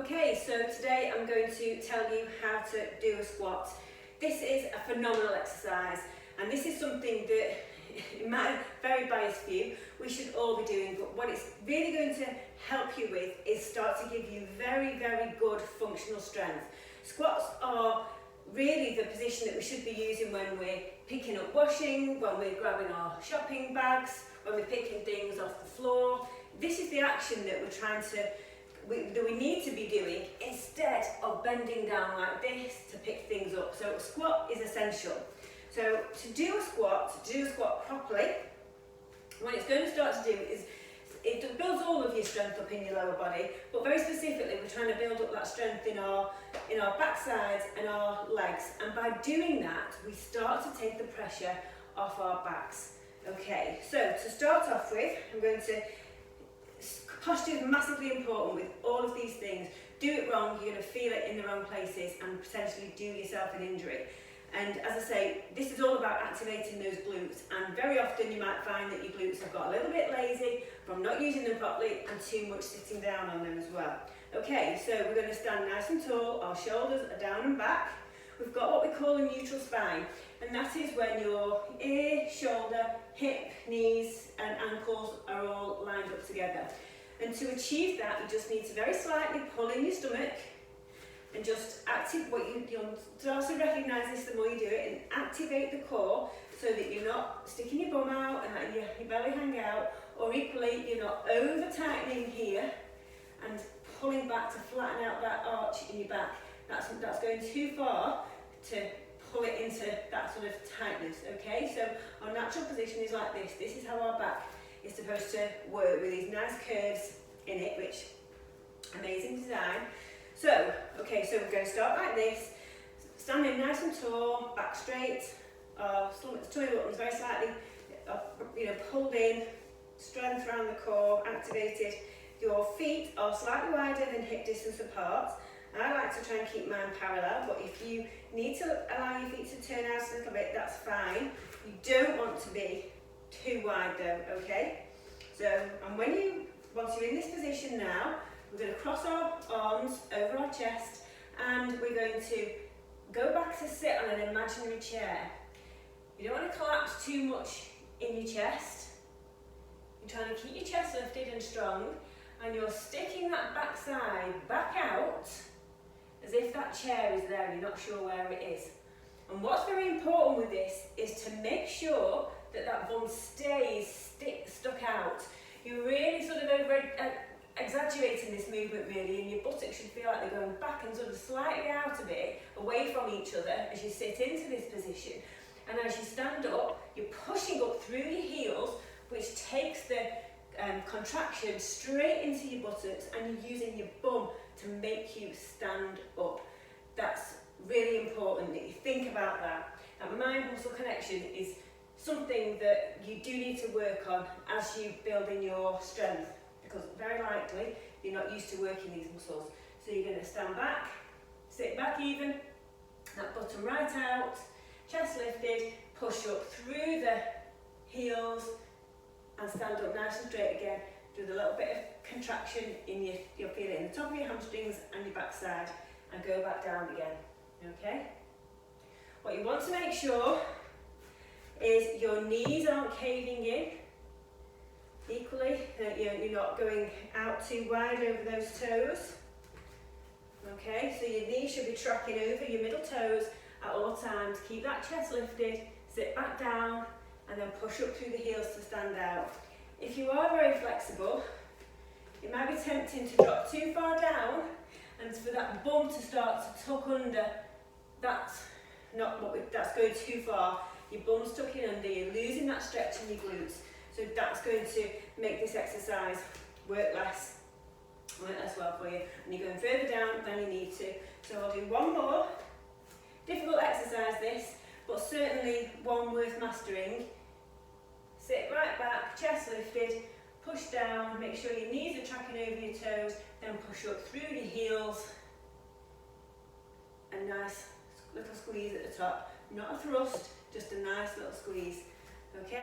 Okay, so today I'm going to tell you how to do a squat. This is a phenomenal exercise, and this is something that, in my very biased view, we should all be doing, but what it's really going to help you with is start to give you very, very good functional strength. Squats are really the position that we should be using when we're picking up washing, when we're grabbing our shopping bags, when we're picking things off the floor. This is the action that we're trying to that we need to be doing instead of bending down like this to pick things up. So a squat is essential. So to do a squat properly, what it's going to start to do is it builds all of your strength up in your lower body, but very specifically we're trying to build up that strength in our backsides and our legs, and by doing that we start to take the pressure off our backs. Okay, so to start off with, I'm going to posture is massively important with all of these things. Do it wrong, you're going to feel it in the wrong places and potentially do yourself an injury. And as I say, this is all about activating those glutes, and very often you might find that your glutes have got a little bit lazy from not using them properly and too much sitting down on them as well. Okay, so we're going to stand nice and tall, our shoulders are down and back. We've got what we call a neutral spine, and that is when your ear, shoulder, hip, knees and ankles are all lined up together. And to achieve that, you just need to very slightly pull in your stomach and just activate you'll start to recognise this the more you do it, and activate the core so that you're not sticking your bum out and letting your belly hang out, or equally you're not over tightening here and pulling back to flatten out that arch in your back. That's going too far to pull it into that sort of tightness. Okay, so our natural position is like this. This is how our back is supposed to work, with these nice curves in it, which amazing design. So, okay, so we're going to start like this, standing nice and tall, back straight, tummy buttons very slightly, pulled in, strength around the core, activated. Your feet are slightly wider than hip distance apart. I like to try and keep mine parallel, but if you need to allow your feet to turn out a little bit, that's fine. You don't want to be too wide though, okay? So, and once you're in this position now, we're going to cross our arms over our chest, and we're going to go back to sit on an imaginary chair. You don't want to collapse too much in your chest. You're trying to keep your chest lifted and strong, and you're sticking that back side back out as if that chair is there and you're not sure where it is. And what's very important with this is to make sure that that bum stays stuck out. You're really sort of exaggerating this movement really, and your buttocks should feel like they're going back and sort of slightly out a bit, away from each other as you sit into this position. And as you stand up, you're pushing up through your heels, which takes the contraction straight into your buttocks, and you're using your bum to make you stand up. That's really important that you think about that. That mind-muscle connection is something that you do need to work on as you build in your strength, because very likely you're not used to working these muscles. So you're going to stand back, sit back even, that bottom right out, chest lifted, push up through the heels and stand up nice and straight again. Do a little bit of contraction in you'll feel it in the top of your hamstrings and your backside, and go back down again. Okay? What you want to make sure is your knees aren't caving in. Equally, you're not going out too wide over those toes. Okay, so your knees should be tracking over your middle toes at all times. Keep that chest lifted, sit back down, and then push up through the heels to stand out. If you are very flexible, it might be tempting to drop too far down and for that bum to start to tuck under. That's going too far. Your bum's tucking under, you're losing that stretch in your glutes. So that's going to make this exercise work less well for you, and you're going further down than you need to. So I'll do one more. Difficult exercise this, but certainly one worth mastering. Sit right back, chest lifted, push down, make sure your knees are tracking over your toes, then push up through the heels. A nice little squeeze at the top, not a thrust, just a nice little squeeze. Okay.